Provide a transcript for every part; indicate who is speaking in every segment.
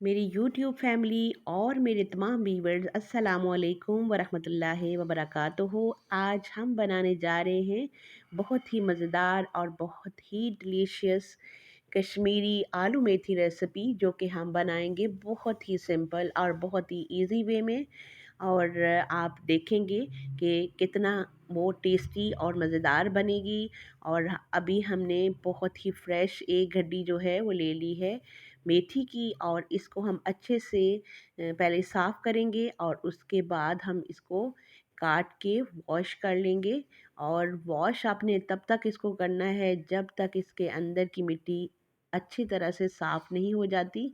Speaker 1: मेरी YouTube family और मेरे तमाम व्यूवर्स अस्सलामुअलैकुम वरहमतुल्लाहि वबरकातुहू। आज हम बनाने जा रहे हैं बहुत ही मज़ेदार और बहुत ही डिलीशियस कश्मीरी आलू मेथी रेसिपी, जो कि हम बनाएंगे बहुत ही सिंपल और बहुत ही इजी वे में। और आप देखेंगे कि कितना वो टेस्टी और मज़ेदार बनेगी। और अभी हमने बहुत ही फ्रेश एक गड्डी जो है वो ले ली है मेथी की, और इसको हम अच्छे से पहले साफ़ करेंगे और उसके बाद हम इसको काट के वॉश कर लेंगे। और वॉश आपने तब तक इसको करना है जब तक इसके अंदर की मिट्टी अच्छी तरह से साफ़ नहीं हो जाती।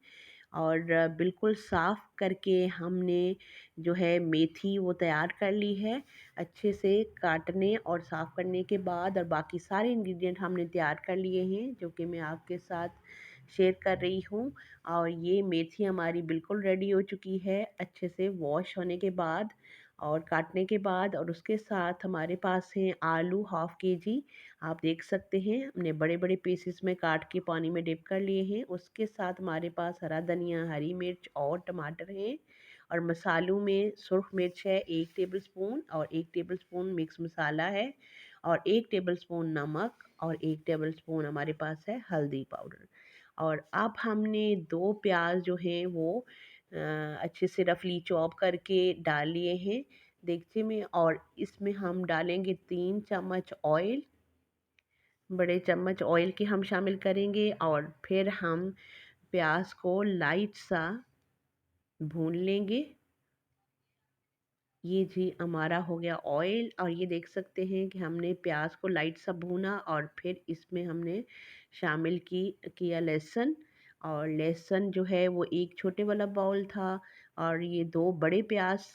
Speaker 1: और बिल्कुल साफ़ करके हमने जो है मेथी वो तैयार कर ली है। अच्छे से काटने और साफ़ करने के बाद और बाकी सारे इंग्रेडिएंट हमने तैयार कर लिए हैं, जो कि मैं आपके साथ शेयर कर रही हूँ। और ये मेथी हमारी बिल्कुल रेडी हो चुकी है अच्छे से वॉश होने के बाद और काटने के बाद। और उसके साथ हमारे पास हैं आलू हाफ़ के जी। आप देख सकते हैं हमने बड़े बड़े पीसेस में काट के पानी में डिप कर लिए हैं। उसके साथ हमारे पास हरा धनिया, हरी मिर्च और टमाटर हैं। और मसालों में सुरख मिर्च है 1 टेबलस्पून, और 1 टेबलस्पून मिक्स मसाला है, और 1 टेबलस्पून नमक, और 1 टेबलस्पून हमारे पास है हल्दी पाउडर। और अब हमने 2 प्याज जो हैं वो अच्छे से रफली चॉप करके डाल लिए हैं देगचे में। और इसमें हम डालेंगे 3 चम्मच ऑयल, बड़े चम्मच ऑयल के हम शामिल करेंगे। और फिर हम प्याज को लाइट सा भून लेंगे। ये जी हमारा हो गया ऑयल, और ये देख सकते हैं कि हमने प्याज को लाइट सा भूना और फिर इसमें हमने शामिल किया लहसुन। और लहसुन जो है वो एक छोटे वाला बाउल था, और ये 2 बड़े प्याज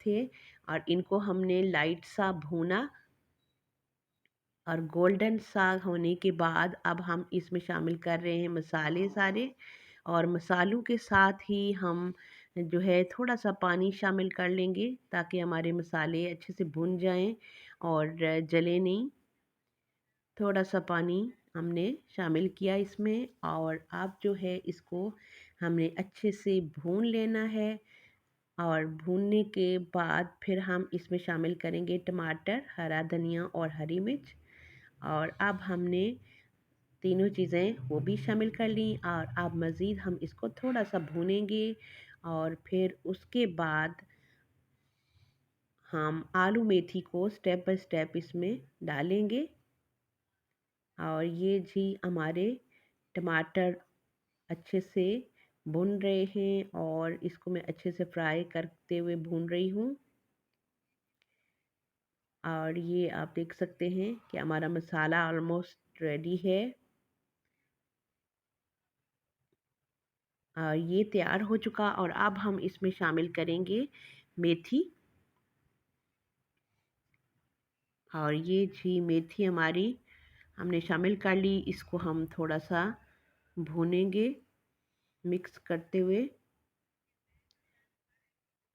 Speaker 1: थे, और इनको हमने लाइट सा भूना। और गोल्डन सा होने के बाद अब हम इसमें शामिल कर रहे हैं मसाले सारे। और मसालों के साथ ही हम जो है थोड़ा सा पानी शामिल कर लेंगे ताकि हमारे मसाले अच्छे से भुन जाएं और जले नहीं। थोड़ा सा पानी हमने शामिल किया इसमें, और अब जो है इसको हमने अच्छे से भून लेना है। और भूनने के बाद फिर हम इसमें शामिल करेंगे टमाटर, हरा धनिया और हरी मिर्च। और अब हमने तीनों चीज़ें वो भी शामिल कर ली, और अब मज़ीद हम इसको थोड़ा सा भूनेंगे। और फिर उसके बाद हम आलू मेथी को स्टेप बाय स्टेप इसमें डालेंगे। और ये जी हमारे टमाटर अच्छे से भुन रहे हैं, और इसको मैं अच्छे से फ्राई करते हुए भून रही हूँ। और ये आप देख सकते हैं कि हमारा मसाला ऑलमोस्ट रेडी है। ये तैयार हो चुका, और अब हम इसमें शामिल करेंगे मेथी। और ये जी मेथी हमारी हमने शामिल कर ली। इसको हम थोड़ा सा भूनेंगे मिक्स करते हुए।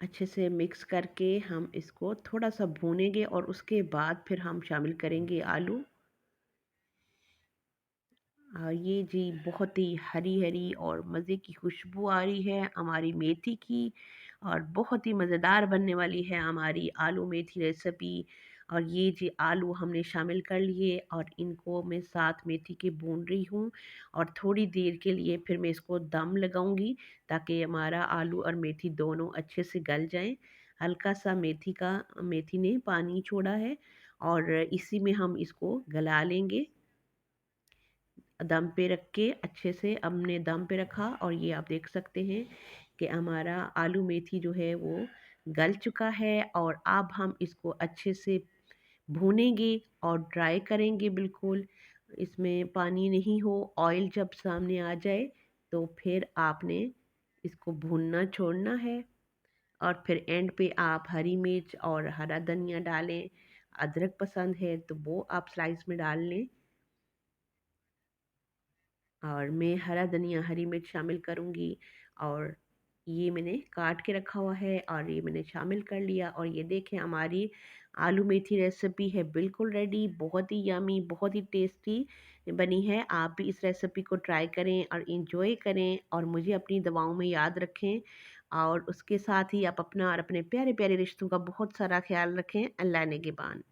Speaker 1: अच्छे से मिक्स करके हम इसको थोड़ा सा भूनेंगे, और उसके बाद फिर हम शामिल करेंगे आलू। ये जी बहुत ही हरी हरी और मज़े की खुशबू आ रही है हमारी मेथी की, और बहुत ही मज़ेदार बनने वाली है हमारी आलू मेथी रेसिपी। और ये जी आलू हमने शामिल कर लिए, और इनको मैं साथ मेथी के भून रही हूँ। और थोड़ी देर के लिए फिर मैं इसको दम लगाऊंगी ताकि हमारा आलू और मेथी दोनों अच्छे से गल जाएं। हल्का सा मेथी ने पानी छोड़ा है, और इसी में हम इसको गला लेंगे दम पे रख के। अच्छे से हमने दम पे रखा, और ये आप देख सकते हैं कि हमारा आलू मेथी जो है वो गल चुका है। और अब हम इसको अच्छे से भूनेंगे और ड्राई करेंगे बिल्कुल। इसमें पानी नहीं हो, ऑयल जब सामने आ जाए तो फिर आपने इसको भूनना छोड़ना है। और फिर एंड पे आप हरी मिर्च और हरा धनिया डालें। अदरक पसंद है तो वो आप स्लाइस में डाल लें। और मैं हरा धनिया, हरी मिर्च शामिल करूँगी। और ये मैंने काट के रखा हुआ है और ये मैंने शामिल कर लिया और ये देखें हमारी आलू मेथी रेसिपी है बिल्कुल रेडी। बहुत ही यमी, बहुत ही टेस्टी बनी है। आप भी इस रेसिपी को ट्राई करें और इंजॉय करें और मुझे अपनी दवाओं में याद रखें। और उसके साथ ही आप अपना और अपने प्यारे प्यारे रिश्तों का बहुत सारा ख्याल रखें। अल्लाह ने के बाद।